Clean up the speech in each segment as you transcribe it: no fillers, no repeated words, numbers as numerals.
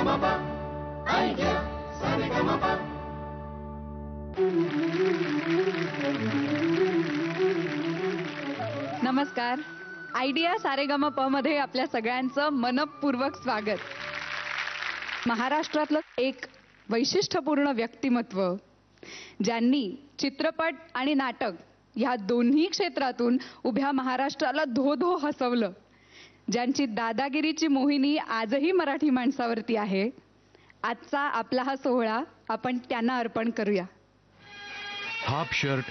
नमस्कार. आयडिया सारेगमप मध्ये आपल्या सगळ्यांचं मनपूर्वक स्वागत. महाराष्ट्रातलं एक वैशिष्ट्यपूर्ण व्यक्तिमत्व, ज्यांनी चित्रपट आणि नाटक ह्या दोन्ही क्षेत्रातून उभ्या महाराष्ट्राला धो धो हसवलं, ज्यांची दादागिरीची मोहिनी आजही मराठी माणसावरती आहे. आजचा आपला हा सोहळा आपण त्यांना अर्पण करूया. हाफ शर्ट,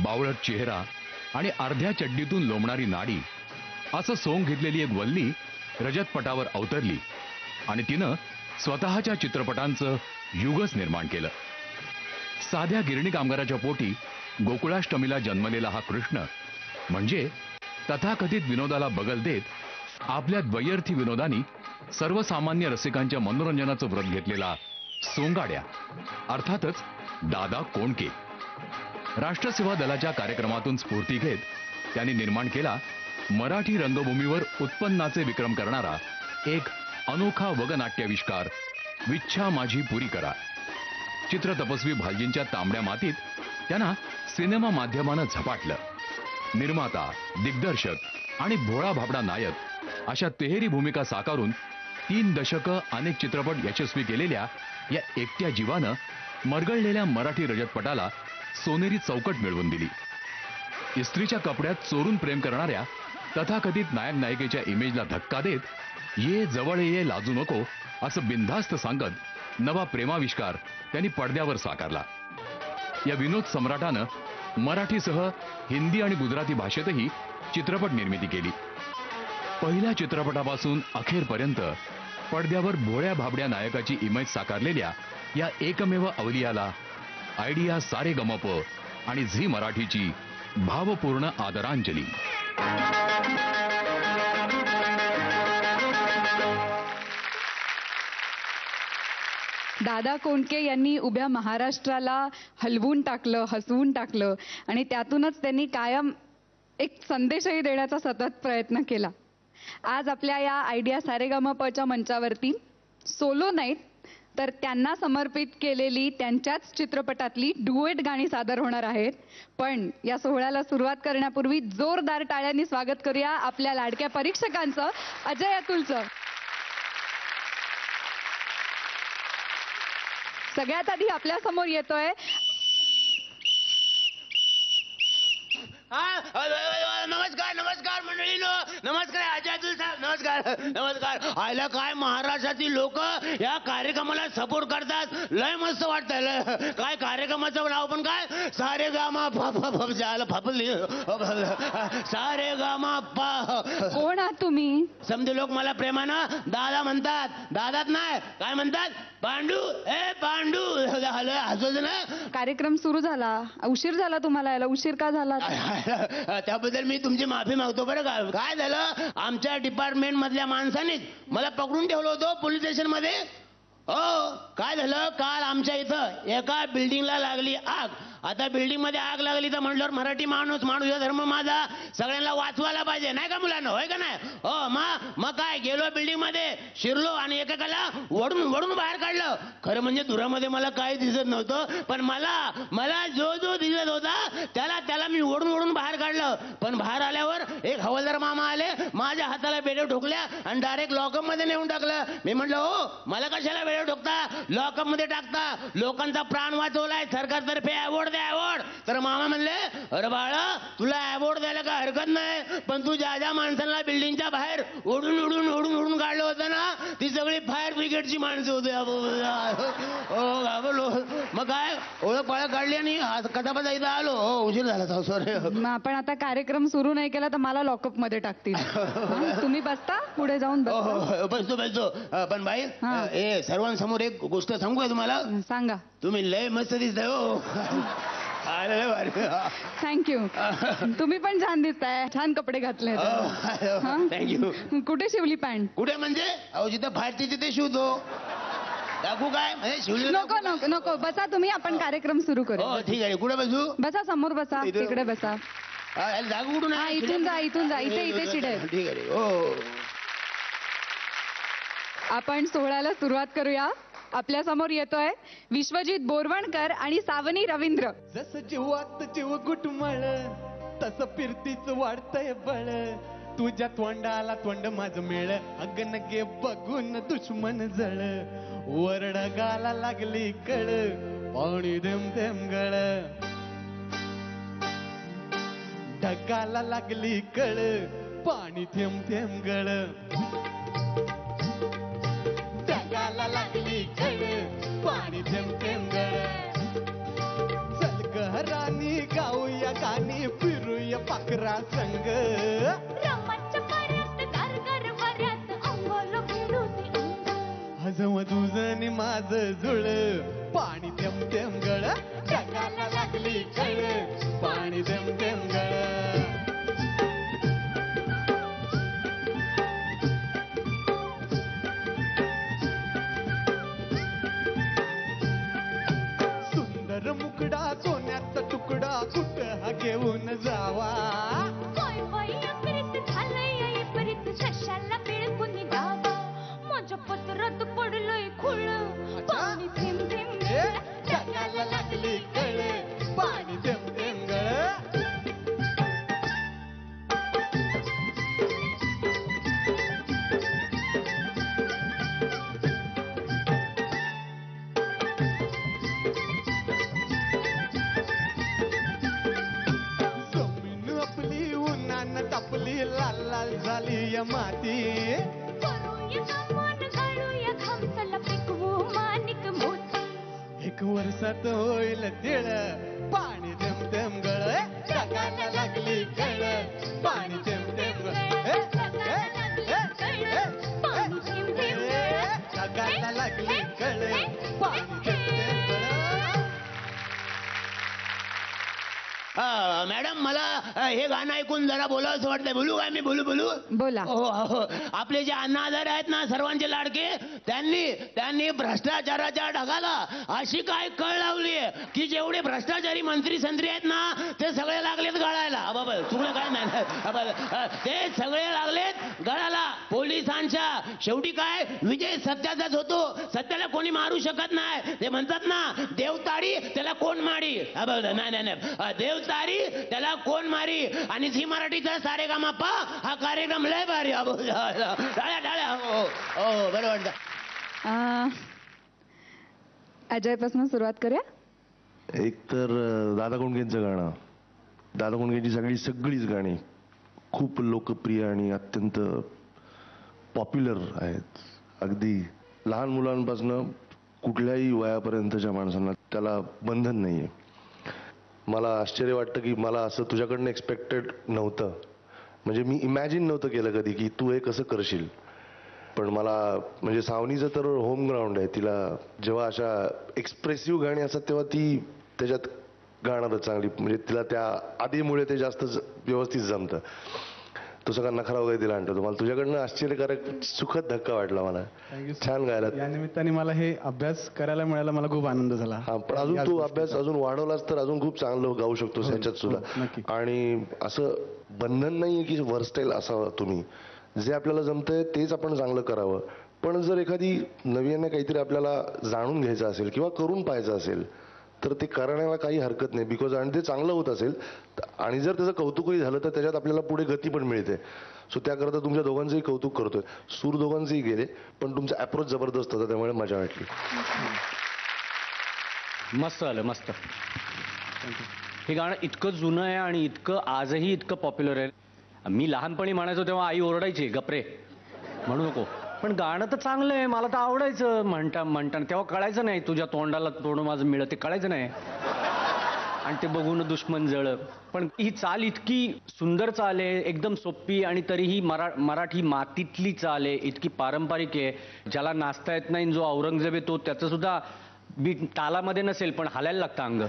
बावळट चेहरा आणि अर्ध्या चड्डीतून लोंबणारी नाडी असं सोंग घेतलेली एक वल्ली रजतपटावर अवतरली आणि तिनं स्वतःच्या चित्रपटांचं युगच निर्माण केलं. साध्या गिरणी कामगाराच्या पोटी गोकुळाष्टमीला जन्मलेला हा कृष्ण म्हणजे तथाकथित विनोदाला बगल देत आपल्या द्वयर्थी विनोदानी सर्वसामान्य रसिकांच्या मनोरंजनाचं व्रत घेतलेला सोंगाड्या, अर्थातच दादा कोंडके. राष्ट्रसेवा दलाच्या कार्यक्रमातून स्फूर्ती घेत त्यांनी निर्माण केला मराठी रंगभूमीवर उत्पन्नाचे विक्रम करणारा एक अनोखा वगनाट्याविष्कार विच्छा माझी पुरी करा. चित्रतपस्वी भालजींच्या तांबड्या मातीत त्यांना सिनेमा माध्यमानं झपाटलं. निर्माता, दिग्दर्शक आणि भोळा भाबडा नायक अशा तेहेरी भूमिका साकारून 3 दशकं अनेक चित्रपट यशस्वी केलेल्या या एकट्या जीवानं मरगळलेल्या मराठी रजतपटाला सोनेरी चौकट मिळवून दिली. इस्त्रीच्या कपड्यात चोरून प्रेम करणाऱ्या तथाकथित नायक नायिकेच्या इमेजला धक्का देत ये जवळ ये लाजू नको असं बिनधास्त सांगत नवा प्रेमाविष्कार त्यांनी पडद्यावर साकारला. या विनोद सम्राटानं मराठीसह हिंदी आणि गुजराती भाषेतही चित्रपट निर्मिती केली. पहिल्या चित्रपटापासून अखेरपर्यंत पडद्यावर भोळ्या भाबड्या नायकाची इमेज साकारलेल्या या एकमेव अवलियाला आयडिया सारेगमप आणि झी मराठीची भावपूर्ण आदरांजली. दादा कोंडके यांनी उभ्या महाराष्ट्राला हलवून टाकलं, हसवून टाकलं आणि त्यातूनच त्यांनी कायम एक संदेशही देण्याचा सतत प्रयत्न केला. आज आपल्या या आयडिया सारेगमपच्या मंचावरती सोलो नाईट तर त्यांना समर्पित केलेली त्यांच्याच चित्रपटातली डुएट गाणी सादर होणार आहेत. पण या सोहळ्याला सुरुवात करण्यापूर्वी जोरदार टाळ्यांनी स्वागत करूया आपल्या लाडक्या परीक्षकांचं, अजय अतुलचं. सगळ्यात आधी आपल्या समोर येतोय नमस्कार नमस्कार मंडळीनो, नमस्कार अजय अतुल साहेब, नमस्कार नमस्कार. आयला काय महाराष्ट्रातील लोक या कार्यक्रमाला सपोर्ट करतात, लय मस्त वाटतंय. लय काय कार्यक्रमाचं नाव पण काय सारेगामा सारेगामा. कोण आहात तुम्ही? समजे लोक मला प्रेमानं दादा म्हणतात. दादात नाही काय म्हणतात, पांडू. ए पांडू हसवत ना. कार्यक्रम सुरू झाला, उशीर झाला तुम्हाला यायला. उशीर का झाला? त्याबद्दल मी तुमची माफी मागतो बरं का. काय झालं, आमच्या डिपार्टमेंट मधल्या माणसानेच मला पकडून ठेवलं होतं पोलीस स्टेशन मध्ये. हो, काय झालं, काल आमच्या इथं एका बिल्डिंगला लागली आग. आता बिल्डिंग मध्ये आग लागली तर म्हटल्यावर मराठी माणूस या धर्म माझा सगळ्यांना वाचवायला पाहिजे नाही का मुलांना, होय का नाही? हो, मग काय गेलो बिल्डिंग मध्ये, शिरलो आणि एकेकाला वडून बाहेर काढलं. खरं म्हणजे धुरामध्ये मला काही दिसत नव्हतं, पण मला जो दिसत होता त्याला मी वडून बाहेर काढलं. पण बाहेर आल्यावर एक हवालदार मामा आले, माझ्या हाताला बेडे ठोकल्या आणि डायरेक्ट लॉकअप मध्ये नेऊन टाकलं. मी म्हटलं हो, मला कशाला बेडे ठोकता, लॉकअप मध्ये टाकता, लोकांचा प्राण वाचवलाय सरकारतर्फे अवॉर्ड द्या अवॉर्ड. तर मामा म्हणले, अरे बाळा तुला अवॉर्ड द्यायला काय हरकत नाही, पण तू ज्या माणसांना बिल्डिंगच्या बाहेर ओढून काढलं होतं ना, ती सगळी फायर ब्रिगेडची माणसं होती. मग काय ओळख पाळख काढली आणि कथापथा इथं आलो. उशीर झाला सॉरी. आपण आता कार्यक्रम सुरू नाही केला तर मला लॉकअप मध्ये टाकतील. तुम्ही बसता पुढे जाऊन? बसतो. पण बाई हे सर्वांसमोर एक गोष्ट सांगू तुम्हाला. सांगा. तुम्ही लय मस्त दिसताय हो. थँक्यू. तुम्ही पण छान दिसताय, छान कपडे घातले. थँक्यू. कुठे शिवली पॅन्ट? कुठे म्हणजे अहो जिथं फाटते तिथे शिवतो. दाखवू काय म्हणजे शिवली? नको बसा तुम्ही, आपण कार्यक्रम सुरू करू. ठीक आहे. कुठे बसू? बसा समोर बसा, तिकडे बसा. जागा कुठून? इथून जा इथे चिडे. ठीक आहे. हो आपण सोहळ्याला सुरुवात करूया. आपल्या समोर येतोय विश्वजित बोरवणकर आणि सावनी रवींद्र. जसं जीवात जीव गुटमळ तसं फिरतीच वाढतंय बळ, तुझ्या तोंडाला तोंड माझं मेळ, अगन गे बघून दुश्मन जळ, वरड गाला लागली कळ, पाणी देम देम गळ, ढगाला लागली कळ, पाणी थेंब थेंब गळ, ढगाला लागली कळ, पाणी थेंब थेंब गळ. चल गहरानी गाऊया गाणी, फिरूया पाखरा संग, हजव तुझं माझं जुळ, पाणी थेंब थेंब गळ, ढगाला लागली कळ, पाणी थेंब थेंब गळ. सुंदर मुकडा सोन्याचा तुकडा, कुठं हा घेऊन जावा, पत्रात पडलंय खुळ, पाणी थेंब थेंब गळ, ढगाला लागली कळ, पाणी थेंब थेंब गळ. जमीन आपली उन्हानं तापली, लाल लाल झाली या माती, करूया कामन घालूया घाम, चला पिकवू माणिक मोती, एक वर्षात होईल तिळ, पाणी थेंब थेंब गळ, ढगाला लागली कळ, पाणी थेंब थेंब गळ, पाणी थेंब थेंब गळ, ढगाला लागली कळ, पाणी थेंब थेंब गळ. मॅडम मला हे गाणं ऐकून जरा बोलावं असं वाटतंय. बोलू काय मी? बोलू बोला. हो. आपले जे अण्णा हजारे आहेत ना, सर्वांचे लाडके, त्यांनी भ्रष्टाचाराच्या ढगाला अशी काय कळ लावली की जेवढे भ्रष्टाचारी मंत्री संत्री आहेत ना, ते सगळे लागलेत गळायला. बाबा चुकलं काय नाही, ते सगळे लागलेत गळाला पोलिसांच्या. शेवटी काय, विजय सत्याचाच होतो. सत्याला कोणी मारू शकत नाही. ते म्हणतात ना, देवताडी त्याला कोण मारी. नाही, देवतारी त्याला कोण मारी. आणि झी मराठीचा सारेगामापा हा कार्यक्रम लय भारी. टाळ्या हो बरोबर. अजयपासून सुरुवात करूया. एक तर दादा कोंडकेंचं गाणं, दादा कोंडकेंची सगळीच गाणी खूप लोकप्रिय आणि अत्यंत पॉप्युलर आहेत. अगदी लहान मुलांपासून कुठल्याही वयापर्यंतच्या माणसांना त्याला बंधन नाहीये. मला आश्चर्य वाटतं की मला असं तुझ्याकडनं एक्सपेक्टेड नव्हतं. म्हणजे मी इमॅजिन नव्हतं केलं कधी की तू हे कसं करशील. पण मला म्हणजे सावनीचं तर होम ग्राउंड आहे. तिला जेव्हा अशा एक्सप्रेसिव्ह गाणी असतात तेव्हा ती त्याच्यात गाणारच चांगली. म्हणजे तिला त्या आधीमुळे ते जास्त व्यवस्थित जमतं. तो सगळा नखरा वगैरे तिला आणतो. मला तुझ्याकडनं आश्चर्यकारक सुखद धक्का वाटला. मला छान गायला. या निमित्ताने मला हे अभ्यास करायला मिळाला, मला खूप आनंद झाला. हा, पण अजून तू अभ्यास अजून वाढवलास तर अजून खूप चांगलं गाऊ शकतोस ह्याच्यात सुद्धा. नक्की. आणि असं बंधन नाहीये की वर्स्टाईल असावं. तुम्ही जे आपल्याला जमतंय तेच आपण चांगलं करावं. पण जर एखादी नवीन काहीतरी आपल्याला जाणून घ्यायचं असेल किंवा करून पाहायचं असेल तर ते करण्याला काही हरकत नाही. बिकॉज आणि ते चांगलं होत असेल आणि जर त्याचं कौतुकही झालं तर त्याच्यात आपल्याला पुढे गती पण मिळते. सो त्याकरता तुमच्या दोघांचंही कौतुक करतोय. सूर दोघांचेही गेले पण तुमचा अप्रोच जबरदस्त होता, त्यामुळे मजा वाटली. मस्त आलं, मस्त. हे गाणं इतकं जुनं आहे आणि इतकं आजही इतकं पॉप्युलर आहे. मी लहानपणी म्हणायचो तेव्हा आई ओरडायची, गपरे म्हणू नको. पण गाणं तर चांगलं आहे, मला तर आवडायचं म्हणताना. तेव्हा कळायचं नाही तुझ्या तोंडाला तोंड माझं मिळत, ते कळायचं नाही. आणि ते बघून दुश्मन जळ. पण ही चाल इतकी सुंदर चाल आहे, एकदम सोपी आणि तरीही मराठी मातीतली चाल आहे. इतकी पारंपरिक आहे. ज्याला नाचता येत नाही, जो औरंगजेब आहे तो त्याचं सुद्धा बीट तालामध्ये नसेल पण हालायला लागतं अंग.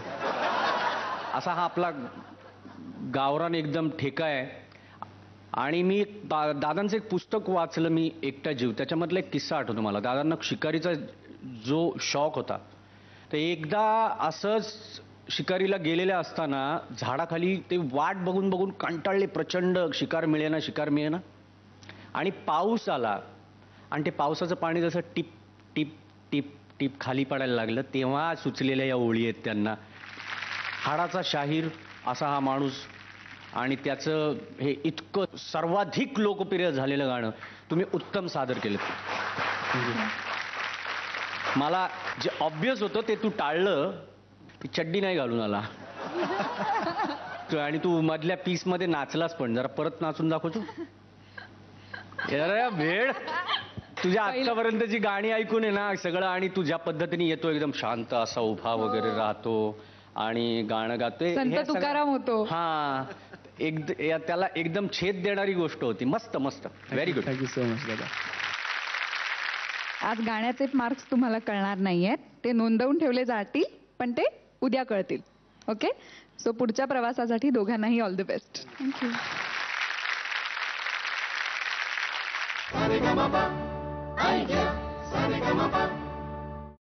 असा हा आपला गावरान एकदम ठेका आहे. आणि मी दादांचं एक पुस्तक वाचलं मी, एकटा जीव. त्याच्यामधला एक किस्सा आठवतो मला. दादांना शिकारीचा जो शौक होता, तर एकदा असंच शिकारीला गेलेले असताना झाडाखाली ते वाट बघून बघून कंटाळले प्रचंड. शिकार मिळेना आणि पाऊस आला आणि ते पावसाचं पाणी जसं टिप टिप टिप टिप खाली पडायला लागलं तेव्हा सुचलेल्या या ओळी आहेत त्यांना. हाडाचा शाहीर असा हा माणूस आणि त्याचं हे इतकं सर्वाधिक लोकप्रिय झालेलं गाणं तुम्ही उत्तम सादर केलं. मला जे ऑब्वियस होतं ते तू टाळलं. ती चड्डी नाही घालून आला आणि तू मधल्या पीस मध्ये नाचलास पण. जरा परत नाचून दाखवतो. अरे भेड, तुझ्या आतापर्यंतची गाणी ऐकून आहे ना सगळं, आणि तू ज्या पद्धतीने येतो एकदम शांत असा उभा वगैरे राहतो आणि गाणं गातोय, संत हे सगळं- तुकाराम होतो. हा त्याला एकदम छेद देणारी गोष्ट होती. मस्त मस्त, very good. Thank you so much दादा. आज गाण्याचे मार्क्स तुम्हाला कळणार नाहीयेत, ते नोंदवून ठेवले जातील, पण ते उद्या कळतील. ओके, सो पुढच्या प्रवासासाठी दोघांनाही all the best. Thank you. Idea,